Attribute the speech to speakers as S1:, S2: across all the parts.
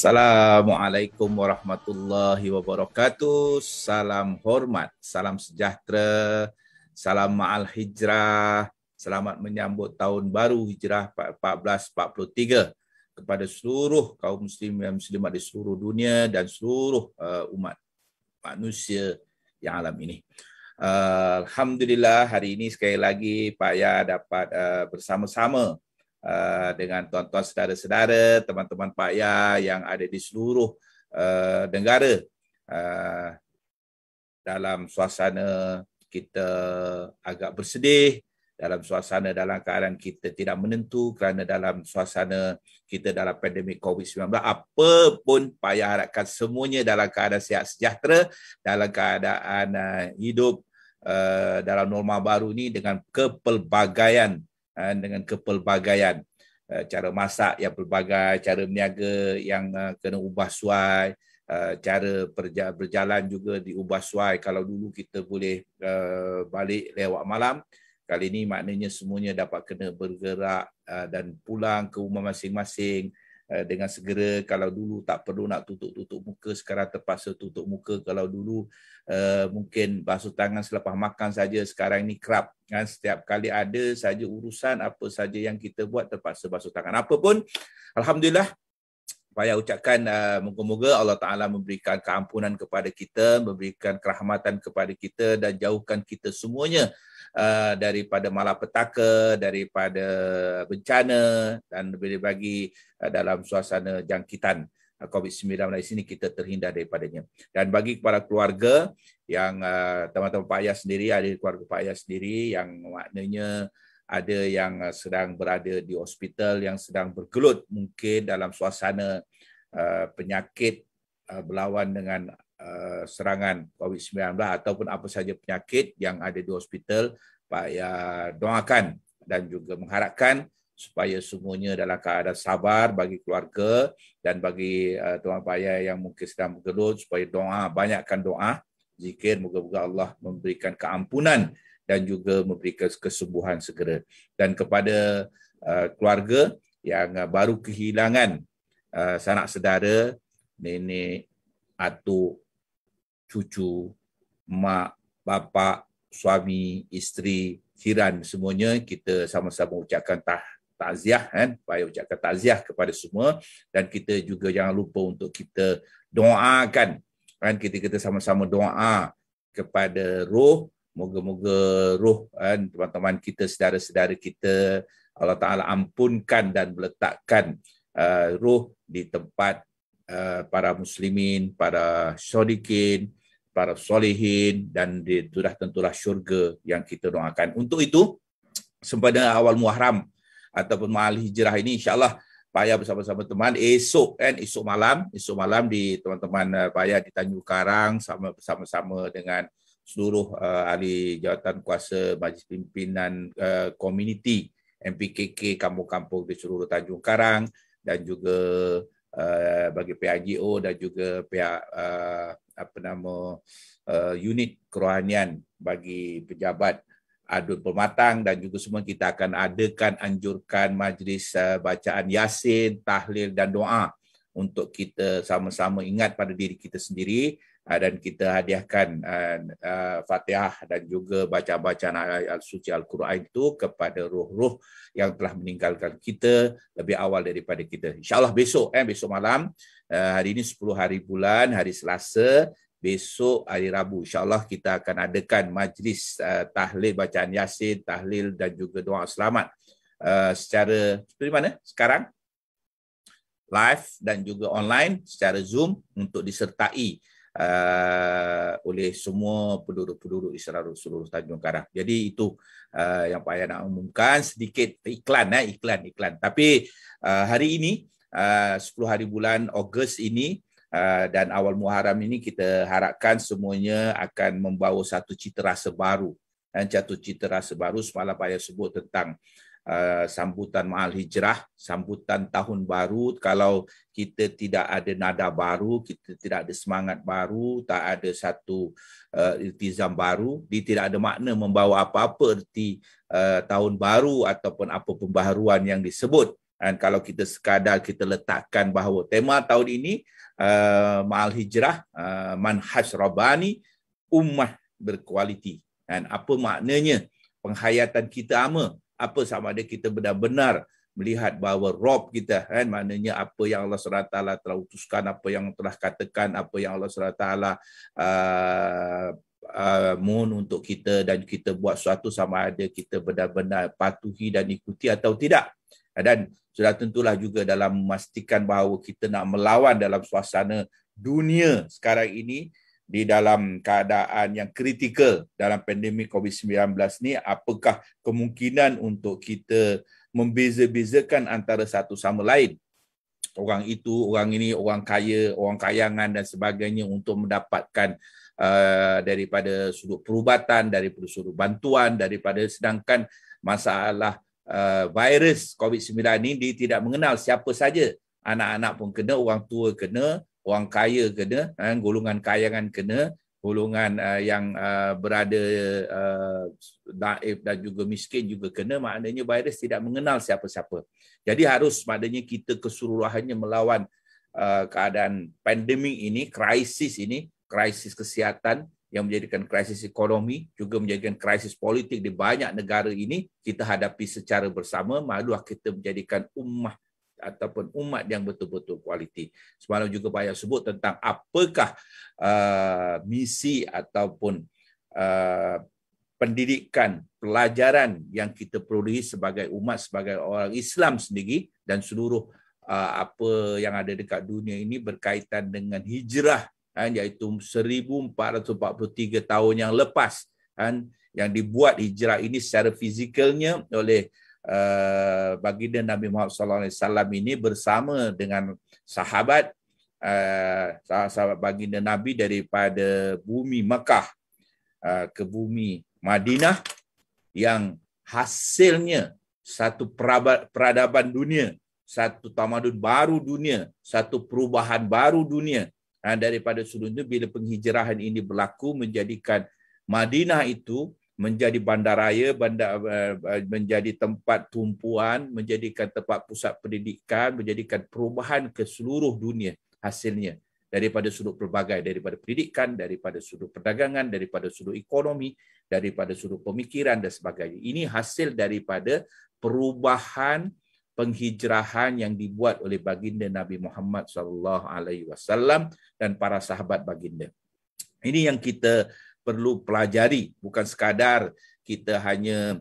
S1: Assalamualaikum warahmatullahi wabarakatuh. Salam hormat, salam sejahtera, salam ma'al hijrah. Selamat menyambut tahun baru hijrah 1443 kepada seluruh kaum muslim dan muslimat di seluruh dunia dan seluruh umat manusia yang alam ini. Alhamdulillah, hari ini sekali lagi Pak Ya dapat bersama-sama dengan tuan-tuan saudara-saudara, teman-teman Pak Ya yang ada di seluruh negara dalam suasana kita agak bersedih, dalam suasana dalam keadaan kita tidak menentu kerana dalam suasana kita dalam pandemik COVID-19. Apa pun Pak Ya harapkan semuanya dalam keadaan sihat sejahtera, dalam keadaan hidup dalam norma baru ini dengan kepelbagaian cara masak yang pelbagai, cara berniaga yang kena ubah suai, cara berjalan juga diubah suai. Kalau dulu kita boleh balik lewat malam, kali ini maknanya semuanya dapat kena bergerak dan pulang ke rumah masing-masing dengan segera. Kalau dulu tak perlu nak tutup muka, sekarang terpaksa tutup muka. Kalau dulu mungkin basuh tangan selepas makan saja, sekarang ini kerap kan, setiap kali ada saja urusan apa saja yang kita buat terpaksa basuh tangan. Apapun, alhamdulillah, saya ucapkan moga-moga Allah Ta'ala memberikan keampunan kepada kita, memberikan kerahmatan kepada kita dan jauhkan kita semuanya daripada malapetaka, daripada bencana dan lebih-lebih dalam suasana jangkitan COVID-19 di sini kita terhindar daripadanya. Dan bagi kepada keluarga yang teman-teman Pak Ya sendiri, ada keluarga Pak Ya sendiri yang maknanya ada yang sedang berada di hospital, yang sedang bergelut mungkin dalam suasana penyakit berlawan dengan serangan COVID-19 ataupun apa saja penyakit yang ada di hospital, Pak Ya doakan dan juga mengharapkan supaya semuanya dalam keadaan sabar bagi keluarga dan bagi tuan Pak Ya yang mungkin sedang bergelut, supaya banyakkan doa, zikir, moga-moga Allah memberikan keampunan dan juga memberikan kesembuhan segera. Dan kepada keluarga yang baru kehilangan sanak saudara, nenek, atuk, cucu, mak, bapa, suami, isteri, jiran, semuanya kita sama-sama ucapkan takziah kan, supaya ucapkan takziah kepada semua. Dan kita juga jangan lupa untuk kita doakan kan, kita sama-sama doa kepada roh, moga-moga roh kan teman-teman kita, saudara-saudara kita, Allah Ta'ala ampunkan dan meletakkan roh di tempat para muslimin, para syodikin, para solehin, dan itulah tentulah syurga yang kita doakan. Untuk itu, sempena awal Muharram ataupun Ma'al Hijrah ini, insyaAllah Pak Ya bersama-sama teman esok malam di teman-teman Pak Ya di Tanjung Karang bersama-sama dengan seluruh ahli jawatan kuasa Majlis Pimpinan Komuniti MPKK kampung-kampung di seluruh Tanjung Karang, dan juga bagi pihak NGO dan juga pihak unit kerohanian bagi pejabat Adul Pematang, dan juga semua kita akan anjurkan majlis bacaan Yasin, tahlil dan doa untuk kita sama-sama ingat pada diri kita sendiri, dan kita hadiahkan Fatihah dan juga bacaan ayat suci Al-Quran itu kepada roh-roh yang telah meninggalkan kita lebih awal daripada kita. InsyaAllah besok malam, hari ini 10 hari bulan, hari Selasa, besok hari Rabu, insyaAllah kita akan adakan majlis tahlil, bacaan Yasin, tahlil dan juga doa selamat secara seperti mana sekarang, live dan juga online secara Zoom untuk disertai oleh semua penduduk-penduduk di seluruh Tanjung Karang. Jadi itu yang Pak Ya nak umumkan, sedikit iklan. Tapi hari ini 10 hari bulan Ogos ini dan awal Muharram ini, kita harapkan semuanya akan membawa satu cita rasa baru. Dan satu cita rasa baru, semalam Pak Ya sebut tentang sambutan Ma'al Hijrah, sambutan tahun baru. Kalau kita tidak ada nada baru, kita tidak ada semangat baru, tak ada satu iltizam baru, dia tidak ada makna membawa apa-apa erti tahun baru ataupun apa pembaharuan yang disebut. Dan kalau kita sekadar kita letakkan bahawa tema tahun ini Ma'al Hijrah, Manhaj Rabbani, ummah berkualiti. Dan apa maknanya penghayatan kita apa sama ada kita benar-benar melihat bahawa Rob kita, kan, maknanya apa yang Allah SWT telah utuskan, apa yang telah katakan, apa yang Allah SWT mohon untuk kita, dan kita buat sesuatu sama ada kita benar-benar patuhi dan ikuti atau tidak. Dan sudah tentulah juga dalam memastikan bahawa kita nak melawan dalam suasana dunia sekarang ini di dalam keadaan yang kritikal dalam pandemik COVID-19 ni, apakah kemungkinan untuk kita membeza-bezakan antara satu sama lain, orang itu, orang ini, orang kaya, orang kayangan dan sebagainya, untuk mendapatkan daripada sudut perubatan, daripada sudut bantuan, daripada, sedangkan masalah virus COVID-19 ini dia tidak mengenal siapa saja. Anak-anak pun kena, orang tua kena, orang kaya kena, golongan kayangan kena, golongan yang berada naif dan juga miskin juga kena. Maknanya virus tidak mengenal siapa-siapa. Jadi harus maknanya kita keseluruhannya melawan keadaan pandemik ini, krisis kesihatan yang menjadikan krisis ekonomi, juga menjadikan krisis politik di banyak negara ini, kita hadapi secara bersama. Malulah kita menjadikan ummah ataupun umat yang betul-betul kualiti. Semalam juga Pak Ayah sebut tentang apakah misi ataupun pendidikan, pelajaran yang kita perolehi sebagai umat, sebagai orang Islam sendiri, dan seluruh apa yang ada dekat dunia ini berkaitan dengan hijrah, iaitu 1443 tahun yang lepas, yang dibuat hijrah ini secara fizikalnya oleh baginda Nabi Muhammad SAW ini bersama dengan sahabat baginda Nabi daripada bumi Mekah ke bumi Madinah, yang hasilnya satu peradaban dunia, satu tamadun baru dunia, satu perubahan baru dunia. Daripada sudut itu, bila penghijrahan ini berlaku, menjadikan Madinah itu menjadi bandaraya, menjadi tempat tumpuan, menjadikan tempat pusat pendidikan, menjadikan perubahan ke seluruh dunia hasilnya, daripada sudut pelbagai, daripada pendidikan, daripada sudut perdagangan, daripada sudut ekonomi, daripada sudut pemikiran dan sebagainya. Ini hasil daripada perubahan penghijrahan yang dibuat oleh baginda Nabi Muhammad SAW dan para sahabat baginda. Ini yang kita perlu pelajari, bukan sekadar kita hanya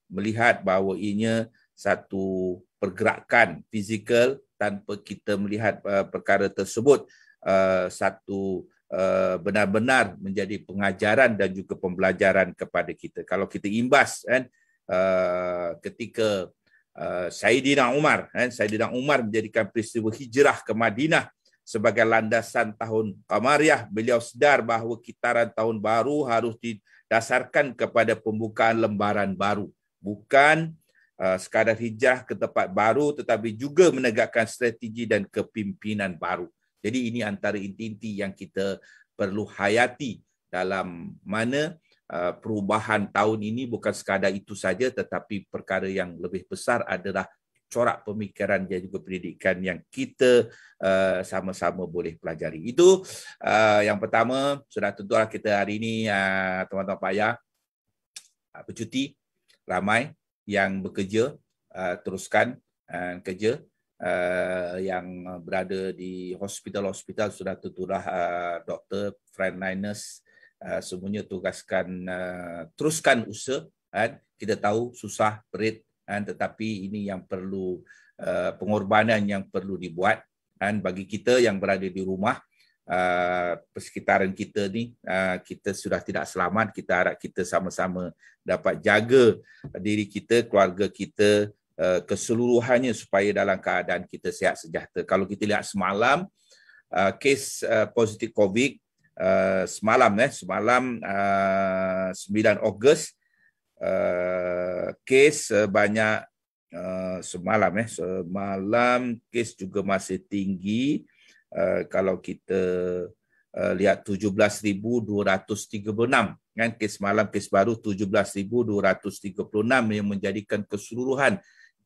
S1: melihat bahawa ianya satu pergerakan fizikal tanpa kita melihat perkara tersebut satu benar-benar menjadi pengajaran dan juga pembelajaran kepada kita. Kalau kita imbas ketika Sayyidina Umar menjadikan peristiwa hijrah ke Madinah sebagai landasan tahun Qamariyah, beliau sedar bahawa kitaran tahun baru harus didasarkan kepada pembukaan lembaran baru. Bukan sekadar hijrah ke tempat baru, tetapi juga menegakkan strategi dan kepimpinan baru. Jadi ini antara inti-inti yang kita perlu hayati, dalam mana perubahan tahun ini bukan sekadar itu saja, tetapi perkara yang lebih besar adalah corak pemikiran dan juga pendidikan yang kita sama-sama boleh pelajari. Itu yang pertama. Sudah tentulah kita hari ini teman-teman Pak Ayah bercuti, ramai yang bekerja, teruskan kerja. Yang berada di hospital-hospital sudah tentulah doktor, frontliners, semuanya tugaskan, teruskan usaha. Kita tahu susah, berat, tetapi ini yang perlu pengorbanan yang perlu dibuat. Bagi kita yang berada di rumah, persekitaran kita ni, kita sudah tidak selamat. Kita harap kita sama-sama dapat jaga diri kita, keluarga kita, keseluruhannya, supaya dalam keadaan kita sihat sejahtera. Kalau kita lihat semalam, kes positif COVID semalam 9 Ogos, kes banyak semalam kes juga masih tinggi. Kalau kita lihat 17,236 kes malam, kes baru 17,236 yang menjadikan keseluruhan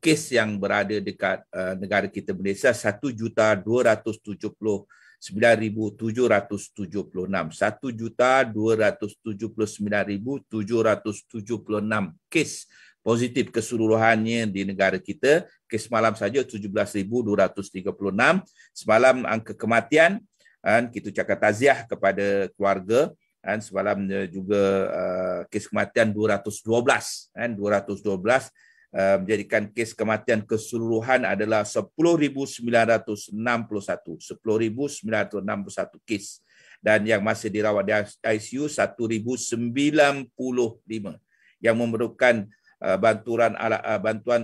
S1: kes yang berada dekat negara kita Malaysia 1,279,776. 1,279,776 kes positif keseluruhannya di negara kita. Kes malam saja 17,236. Semalam angka kematian, kita ucapkan taziah kepada keluarga. Semalam juga kes kematian 212. 212 menjadikan kes kematian keseluruhan adalah 10,961. 10,961 kes. Dan yang masih dirawat di ICU 1,095. Yang memerlukan bantuan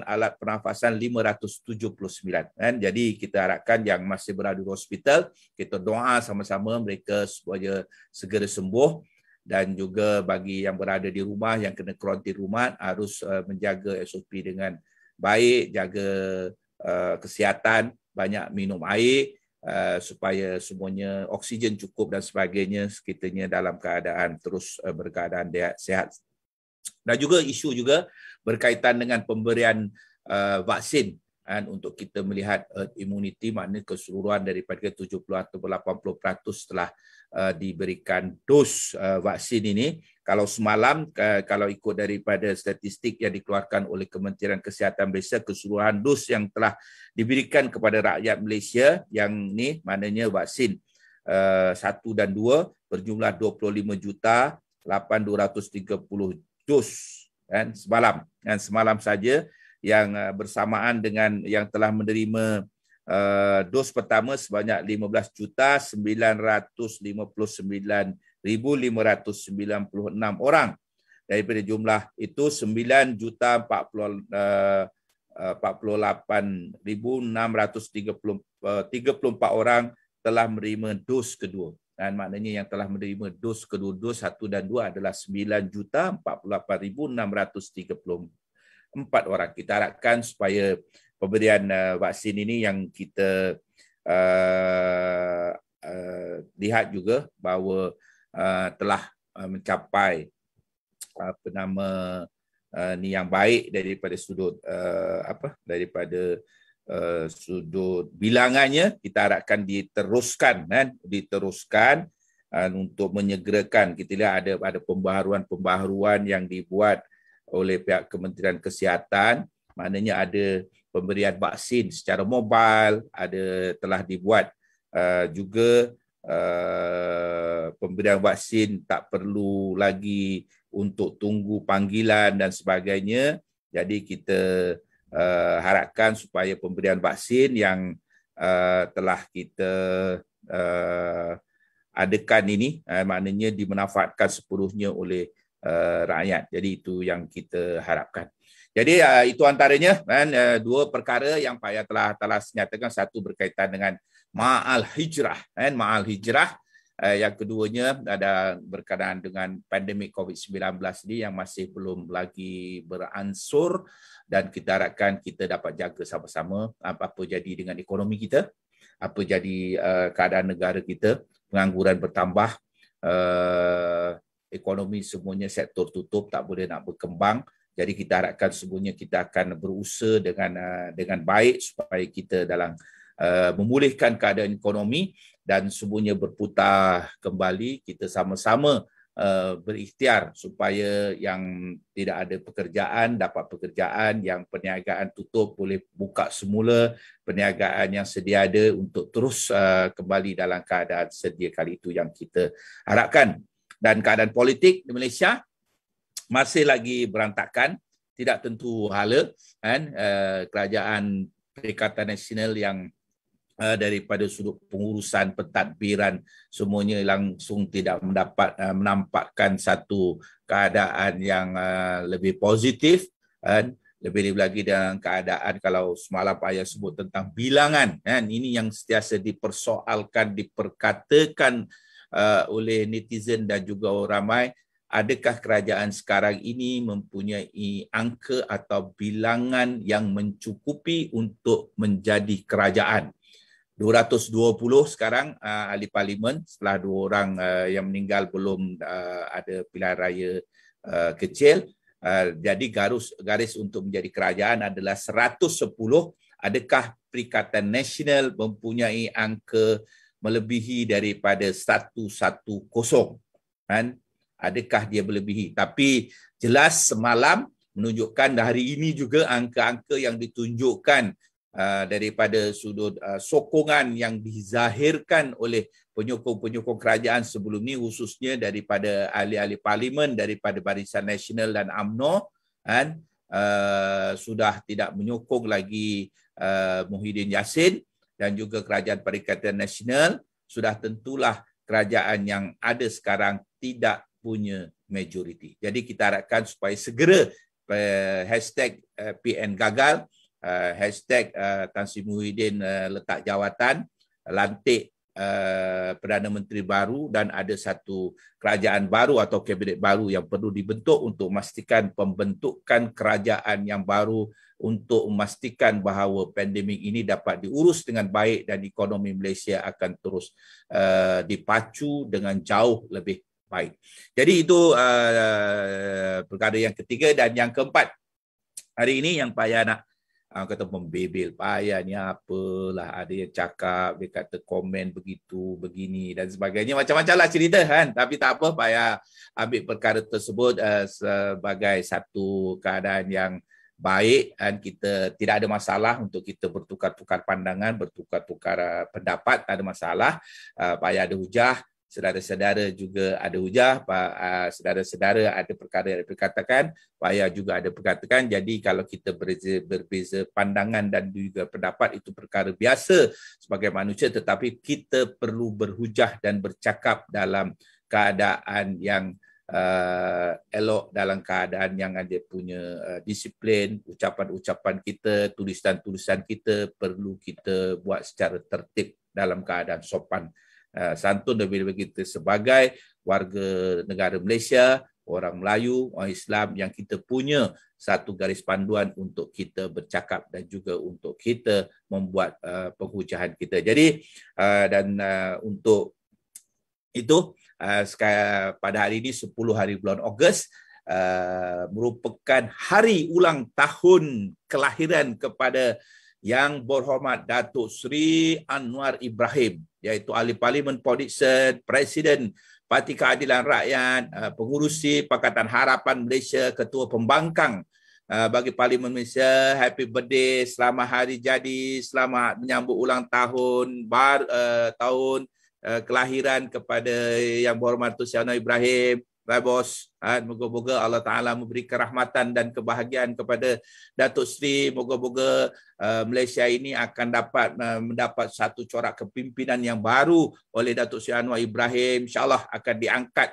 S1: alat pernafasan 579. Jadi kita harapkan yang masih berada di hospital, kita doa sama-sama mereka supaya segera sembuh, dan juga bagi yang berada di rumah, yang kena kuarantin rumah, harus menjaga SOP dengan baik, jaga kesihatan, banyak minum air, supaya semuanya oksigen cukup dan sebagainya, sekiranya dalam keadaan terus berkeadaan sihat. Dan juga isu juga berkaitan dengan pemberian vaksin untuk kita melihat herd immunity, maknanya keseluruhan daripada 70 atau 80% telah diberikan dos vaksin ini. Kalau semalam, kalau ikut daripada statistik yang dikeluarkan oleh Kementerian Kesihatan Malaysia, keseluruhan dos yang telah diberikan kepada rakyat Malaysia yang ni maknanya vaksin 1 dan 2 berjumlah 25,830 dos semalam. Dan semalam saja yang bersamaan dengan yang telah menerima dos pertama sebanyak 15,959,596 orang. Daripada jumlah itu 9,48,634 orang telah menerima dos kedua. Dan maknanya yang telah menerima dos kedua, dos 1 dan 2 adalah 9,48,634 orang. Kita harapkan supaya pemberian vaksin ini yang kita lihat juga bahawa telah mencapai ni yang baik daripada sudut sudut bilangannya. Kita harapkan diteruskan untuk menyegerakan. Kita lihat ada pembaharuan yang dibuat oleh pihak Kementerian Kesihatan, maknanya ada pemberian vaksin secara mobile, telah dibuat juga pemberian vaksin tak perlu lagi untuk tunggu panggilan dan sebagainya. Jadi kita harapkan supaya pemberian vaksin yang telah kita adakan ini maknanya dimanfaatkan sepenuhnya oleh rakyat. Jadi itu yang kita harapkan. Jadi itu antaranya dua perkara yang Pak Yat telah nyatakan. Satu berkaitan dengan ma'al hijrah. Ma'al hijrah. Yang keduanya ada berkaitan dengan pandemik COVID-19 ini yang masih belum lagi beransur, dan kita harapkan kita dapat jaga sama-sama apa jadi dengan ekonomi kita, apa jadi keadaan negara kita, pengangguran bertambah, ekonomi semuanya sektor tutup, tak boleh nak berkembang. Jadi kita harapkan semuanya kita akan berusaha dengan baik supaya kita dalam memulihkan keadaan ekonomi dan semuanya berputar kembali. Kita sama-sama berikhtiar supaya yang tidak ada pekerjaan dapat pekerjaan, yang perniagaan tutup boleh buka semula, perniagaan yang sedia ada untuk terus kembali dalam keadaan sedia kali. Itu yang kita harapkan. Dan keadaan politik di Malaysia masih lagi berantakan, tidak tentu hala. Kerajaan Perikatan Nasional yang daripada sudut pengurusan pentadbiran semuanya langsung tidak menampakkan satu keadaan yang lebih positif. Lebih lagi dalam keadaan kalau semalam Pak Ayah sebut tentang bilangan, ini yang sentiasa dipersoalkan, diperkatakan oleh netizen dan juga orang ramai. Adakah kerajaan sekarang ini mempunyai angka atau bilangan yang mencukupi untuk menjadi kerajaan? 220 sekarang ahli parlimen, setelah 2 orang yang meninggal belum ada pilihan raya kecil. Jadi garis untuk menjadi kerajaan adalah 110. Adakah Perikatan Nasional mempunyai angka melebihi daripada 110? Kan? Adakah dia melebihi? Tapi jelas semalam menunjukkan hari ini juga angka-angka yang ditunjukkan daripada sudut sokongan yang dizahirkan oleh penyokong-penyokong kerajaan sebelum ini, khususnya daripada ahli-ahli parlimen daripada Barisan Nasional dan UMNO, kan, sudah tidak menyokong lagi Muhyiddin Yassin dan juga Kerajaan Perikatan Nasional. Sudah tentulah kerajaan yang ada sekarang tidak punya majoriti. Jadi kita harapkan supaya segera hashtag PN gagal, hashtag Tan Sri Muhyiddin letak jawatan, lantik Perdana Menteri baru dan ada satu kerajaan baru atau kabinet baru yang perlu dibentuk untuk memastikan pembentukan kerajaan yang baru untuk memastikan bahawa pandemik ini dapat diurus dengan baik dan ekonomi Malaysia akan terus dipacu dengan jauh lebih baik. Jadi itu perkara yang ketiga. Dan yang keempat, hari ini yang payah nak kata membebel, payah ni apalah, ada yang cakap, dia kata komen begitu, begini dan sebagainya, macam-macam lah cerita kan. Tapi tak apa, payah ambil perkara tersebut sebagai satu keadaan yang baik dan kita tidak ada masalah untuk kita bertukar-tukar pandangan, bertukar-tukar pendapat, tak ada masalah. Payah ada hujah, saudara-saudara juga ada hujah, saudara-saudara ada perkara yang diperkatakan, payah juga ada perkatakan. Jadi kalau kita berbeza pandangan dan juga pendapat, itu perkara biasa sebagai manusia, tetapi kita perlu berhujah dan bercakap dalam keadaan yang elok, dalam keadaan yang ada punya disiplin. Ucapan-ucapan kita, tulisan-tulisan kita perlu kita buat secara tertib dalam keadaan sopan santun dan bila-bila kita sebagai warga negara Malaysia, orang Melayu, orang Islam, yang kita punya satu garis panduan untuk kita bercakap dan juga untuk kita membuat penghujahan kita. Jadi untuk itu pada hari ini 10 hari bulan Ogos merupakan hari ulang tahun kelahiran kepada Yang Berhormat Datuk Seri Anwar Ibrahim, iaitu Ahli Parlimen Port Dickson, Presiden Parti Keadilan Rakyat, Pengurusi Pakatan Harapan Malaysia, Ketua Pembangkang bagi Parlimen Malaysia. Happy birthday, selamat hari jadi, selamat menyambut ulang tahun tahun kelahiran kepada Yang Berhormat Datuk Seri Anwar Ibrahim. Baik bos, moga-moga Allah Ta'ala memberi kerahmatan dan kebahagiaan kepada Datuk Seri. Moga-moga Malaysia ini akan mendapat satu corak kepimpinan yang baru oleh Datuk Seri Anwar Ibrahim. InsyaAllah akan diangkat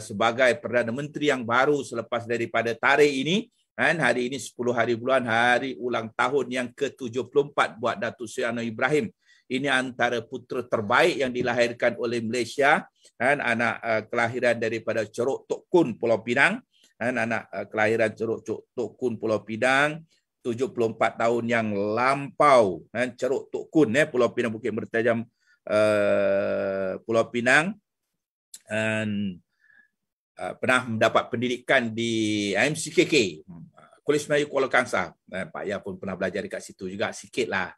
S1: sebagai Perdana Menteri yang baru selepas daripada tarikh ini. Hari ini 10 hari bulan, hari ulang tahun yang ke-74 buat Datuk Seri Anwar Ibrahim. Ini antara putera terbaik yang dilahirkan oleh Malaysia, anak kelahiran daripada Ceruk Tok Kun, Pulau Pinang, anak kelahiran Ceruk Tok Kun, Pulau Pinang, 74 tahun yang lampau. Ceruk Tok Kun, Pulau Pinang, Bukit Mertajam, Pulau Pinang, pernah mendapat pendidikan di MCKK, Kolej Melayu Kuala Kangsar. Pak Ya pun pernah belajar dekat situ juga sikit lah.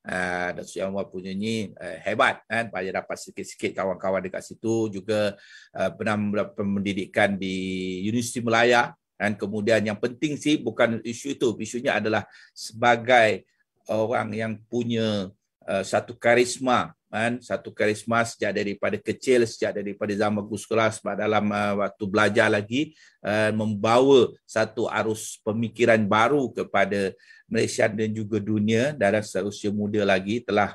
S1: Datuk Seri Anwar punya ni hebat kan, payah dapat sikit-sikit kawan-kawan dekat situ. Juga pernah mendapat pendidikan di Universiti Melaya. Dan kemudian yang penting sih bukan isu itu, isunya adalah sebagai orang yang punya satu karisma, satu karisma sejak daripada kecil, sejak daripada zaman sekolah, sebab dalam waktu belajar lagi membawa satu arus pemikiran baru kepada Malaysia dan juga dunia. Dalam seusia muda lagi telah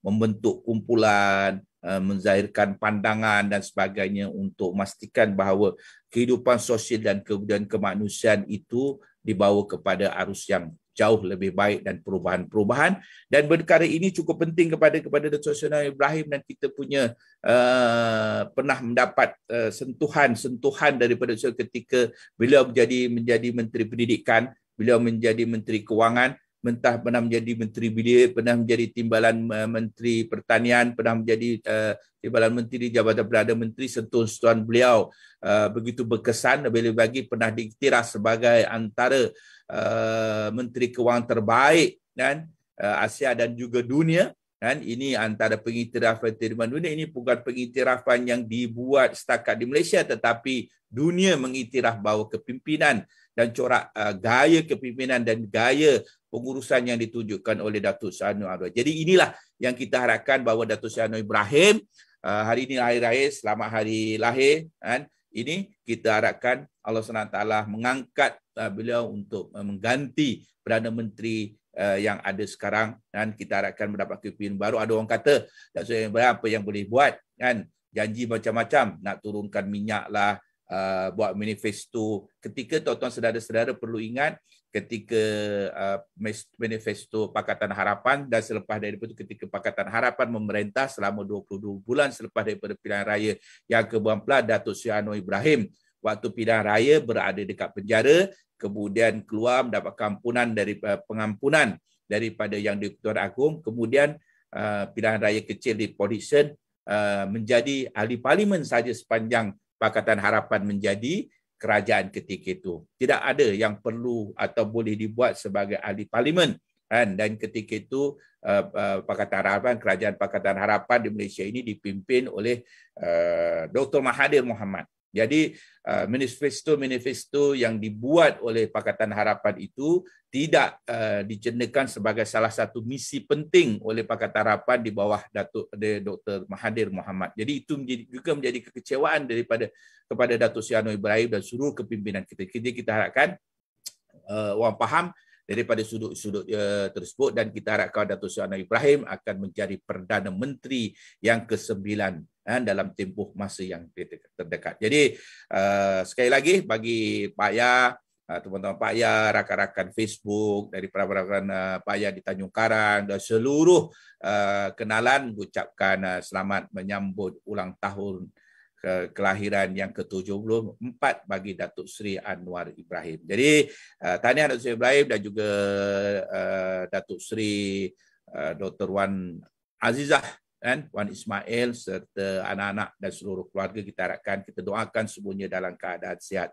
S1: membentuk kumpulan, menzahirkan pandangan dan sebagainya untuk memastikan bahawa kehidupan sosial dan kemudian kemanusiaan itu dibawa kepada arus yang jauh lebih baik dan perubahan-perubahan. Dan perkara ini cukup penting kepada Datuk Seri Anwar Ibrahim, dan kita punya pernah mendapat sentuhan daripada ketika beliau menjadi Menteri Pendidikan, beliau menjadi Menteri Kewangan, mentah pernah menjadi Menteri Bilik, pernah menjadi Timbalan Menteri Pertanian, pernah menjadi Timbalan Menteri Jabatan Perdana Menteri. Sentuhan beliau begitu berkesan, lebih-lebih lagi pernah diiktiraf sebagai antara Menteri Kewangan terbaik kan, Asia dan juga dunia. Kan, ini antara pengiktirafan terima dunia. Ini bukan pengiktirafan yang dibuat setakat di Malaysia, tetapi dunia mengiktiraf bahawa kepimpinan dan corak gaya kepimpinan dan gaya pengurusan yang ditunjukkan oleh Datuk Seri Anwar Ibrahim. Jadi inilah yang kita harapkan, bahawa Datuk Seri Anwar Ibrahim hari ini hari raya, selamat hari lahir kan. Ini kita harapkan Allah SWT mengangkat beliau untuk mengganti Perdana Menteri yang ada sekarang, dan kita harapkan mendapat kepimpinan baru. Ada orang kata Datuk Seri Ibrahim apa yang boleh buat kan, janji macam-macam, nak turunkan minyak lah, buat manifesto. Ketika tuan-tuan saudara-saudara perlu ingat, ketika manifesto Pakatan Harapan dan selepas daripada itu, ketika Pakatan Harapan memerintah selama 22 bulan selepas daripada pilihan raya yang ke-14, Datuk Seri Anwar Ibrahim waktu pilihan raya berada dekat penjara, kemudian keluar mendapatkan pengampunan daripada Yang di-Pertuan Agong, kemudian pilihan raya kecil di Port Dickson, menjadi ahli parlimen saja sepanjang Pakatan Harapan menjadi kerajaan ketika itu. Tidak ada yang perlu atau boleh dibuat sebagai ahli parlimen kan? Dan ketika itu Pakatan Harapan, kerajaan Pakatan Harapan di Malaysia ini dipimpin oleh Dr. Mahathir Mohamad. Jadi manifesto yang dibuat oleh Pakatan Harapan itu tidak dicenderkan sebagai salah satu misi penting oleh Pakatan Harapan di bawah Dr. Mahathir Mohamad. Jadi itu juga menjadi kekecewaan kepada Datuk Seri Anwar Ibrahim dan seluruh kepimpinan kita. Kita harapkan orang faham daripada sudut-sudut tersebut, dan kita harapkan Datuk Seri Anwar Ibrahim akan menjadi Perdana Menteri yang ke-9 dalam tempoh masa yang terdekat. Jadi sekali lagi bagi Pak Ya, teman-teman Pak Ya, rakan-rakan Facebook dari rakan-rakan Pak Ya di Tanjung Karang dan seluruh kenalan, ucapkan selamat menyambut ulang tahun kelahiran yang ke-74 bagi Datuk Seri Anwar Ibrahim. Jadi tahniah Datuk Seri Ibrahim dan juga Datuk Seri Dr. Wan Azizah dan Wan Ismail serta anak-anak dan seluruh keluarga. Kita harapkan, kita doakan semuanya dalam keadaan sihat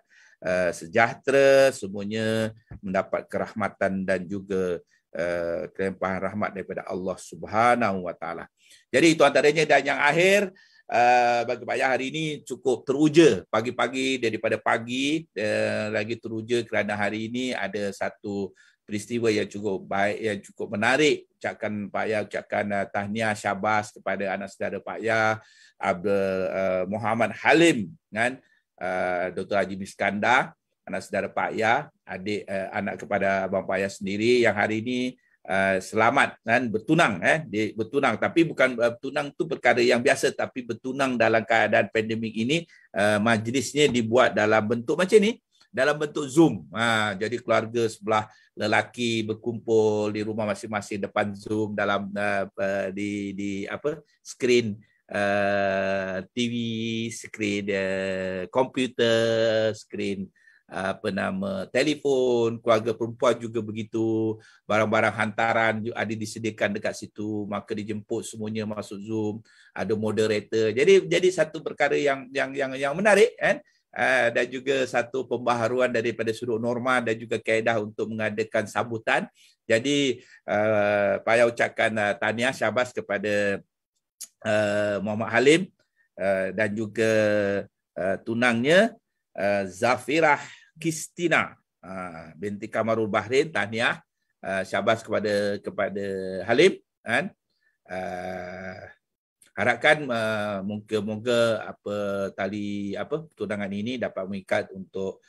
S1: sejahtera, semuanya mendapat kerahmatan dan juga kelimpahan rahmat daripada Allah Subhanahu Wa Taala. Jadi itu antaranya. Dan yang akhir, bagi Pak Ya hari ini cukup teruja pagi-pagi, daripada pagi lagi teruja kerana hari ini ada satu peristiwa yang cukup baik, yang cukup menarik. Ucapkan Pak Ya, ucapkan tahniah syabas kepada anak saudara Pak Ya, Abdul Muhammad Halim kan, Dr. Haji Miskandar, anak saudara Pak Ya, adik anak kepada abang Pak Ya sendiri, yang hari ini selamat dan bertunang, bertunang, tapi bukan bertunang tu perkara yang biasa, tapi bertunang dalam keadaan pandemik ini. Majlisnya dibuat dalam bentuk macam ni, dalam bentuk Zoom. Jadi keluarga sebelah lelaki berkumpul di rumah masing-masing depan Zoom dalam di skrin TV, skrin komputer, skrin telefon. Keluarga perempuan juga begitu, barang-barang hantaran ada disediakan dekat situ, maka dijemput semuanya masuk Zoom, ada moderator. Jadi satu perkara yang menarik kan, dan juga satu pembaharuan daripada sudut norma dan juga kaedah untuk mengadakan sambutan. Jadi Pak Ya ucapkan tahniah syabas kepada Muhammad Halim dan juga tunangnya Zafirah Kistina binti Kamarul Bahrain. Tahniah syabas kepada Halim kan. Harapkan moga-moga tali tunangan ini dapat mengikat untuk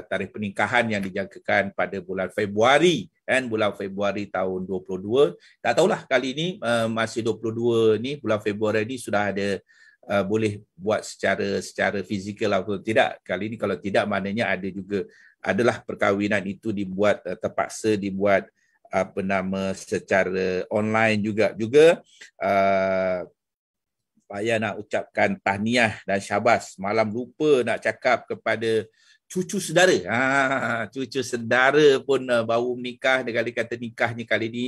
S1: tarikh pernikahan yang dijangkakan pada bulan Februari bulan Februari tahun 22. Tak tahulah kali ini masih 22 ni, bulan Februari ni sudah ada boleh buat secara fizikal atau tidak. Kali ini kalau tidak, maknanya adalah perkahwinan itu dibuat terpaksa dibuat secara online juga. Pak Ya nak ucapkan tahniah dan syabas. Malam lupa nak cakap kepada cucu saudara. Cucu saudara pun baru menikah. Dia kali kata nikahnya kali ni.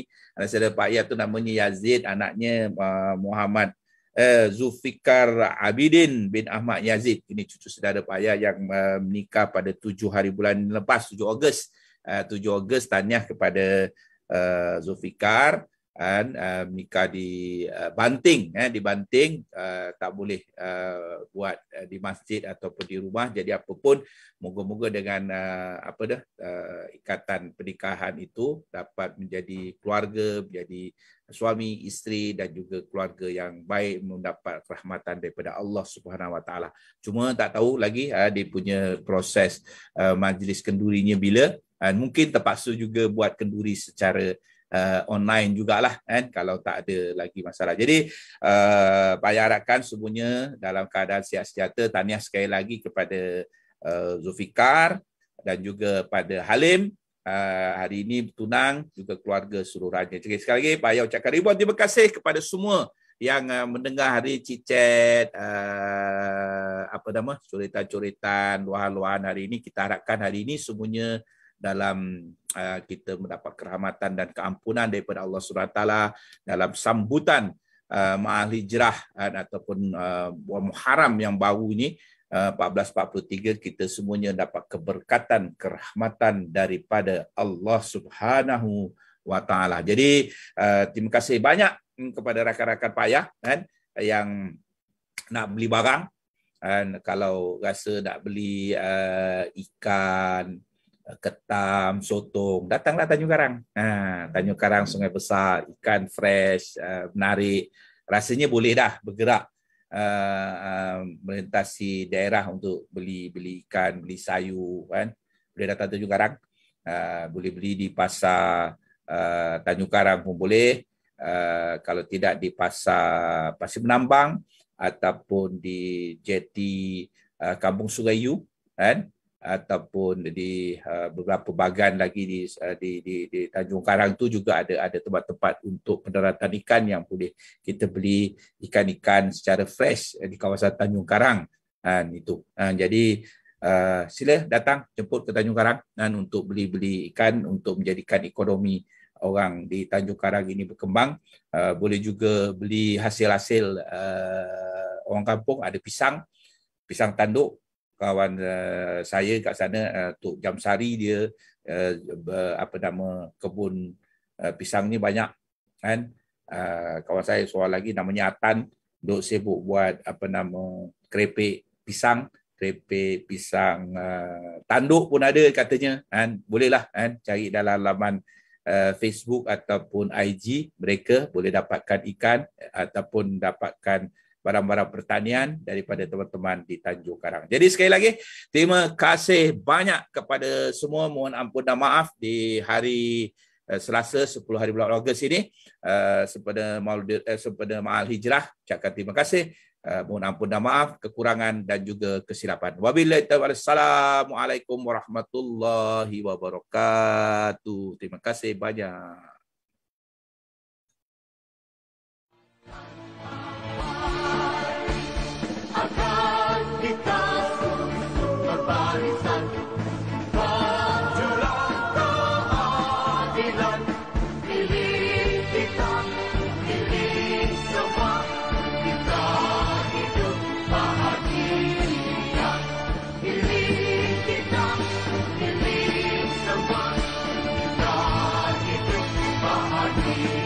S1: Saudara Pak Ayah tu namanya Yazid, anaknya Muhammad Zulfikar Abidin bin Ahmad Yazid. Ini cucu saudara Pak Ayah yang menikah pada 7 hari bulan lepas, 7 Ogos. 7 Ogos tahniah kepada Zulfikar. Menikah di Banting, di Banting, tak boleh buat di masjid ataupun di rumah. Jadi apapun, moga-moga dengan ikatan pernikahan itu dapat menjadi keluarga, menjadi suami, isteri dan juga keluarga yang baik, mendapat rahmatan daripada Allah Subhanahu Wa Taala. Cuma tak tahu lagi dia punya proses majlis kendurinya bila. Mungkin terpaksa juga buat kenduri secara online jugalah kan, kalau tak ada lagi masalah. Jadi Pak Ayah harapkan semuanya dalam keadaan sihat sejahtera. Tahniah sekali lagi kepada Zulfikar dan juga pada Halim, hari ini bertunang, juga keluarga seluruhnya. Jadi sekali lagi Pak Ayah ucapkan ribuan terima kasih kepada semua yang mendengar hari cicet, coretan-coretan, luahan-luahan hari ini. Kita harapkan hari ini semuanya dalam kita mendapat kerahmatan dan keampunan daripada Allah SWT dalam sambutan Ma'al Hijrah ataupun Muharram yang baru ini 1443, kita semuanya dapat keberkatan, kerahmatan daripada Allah Subhanahu Wa Taala. Jadi terima kasih banyak kepada rakan-rakan Pak Ayah yang nak beli barang, kalau rasa nak beli ikan, ketam, sotong, datanglah Tanjung Karang. Tanjung Karang Sungai Besar, ikan fresh, menarik. Rasanya boleh dah bergerak melintasi daerah untuk beli ikan, beli sayur kan. Boleh datang Tanjung Karang. Boleh beli di pasar Tanjung Karang pun boleh. Kalau tidak di pasar Pasir Menambang ataupun di jeti Kampung Sungai Yu kan, ataupun di beberapa bahagian lagi di Tanjung Karang tu juga ada tempat-tempat untuk pendaratan ikan yang boleh kita beli ikan-ikan secara fresh di kawasan Tanjung Karang itu. Jadi sila datang jemput ke Tanjung Karang untuk beli ikan, untuk menjadikan ekonomi orang di Tanjung Karang ini berkembang. Boleh juga beli hasil-hasil orang kampung, ada pisang tanduk. Kawan saya kat sana, Tok Jamsari, dia kebun pisang ni banyak kan. Kawan saya seorang lagi namanya Atan, duk sibuk buat kerepek pisang tanduk pun ada katanya kan. Bolehlah kan cari dalam laman Facebook ataupun IG, mereka boleh dapatkan ikan ataupun dapatkan barang-barang pertanian daripada teman-teman di Tanjung Karang. Jadi sekali lagi, terima kasih banyak kepada semua. Mohon ampun dan maaf di hari Selasa 10 hari bulan Ogos ini, sempena Ma'al Hijrah. Ucapkan terima kasih. Mohon ampun dan maaf kekurangan dan juga kesilapan. Wabillahi taufiq. Assalamualaikum warahmatullahi wabarakatuh. Terima kasih banyak.
S2: Bahagia.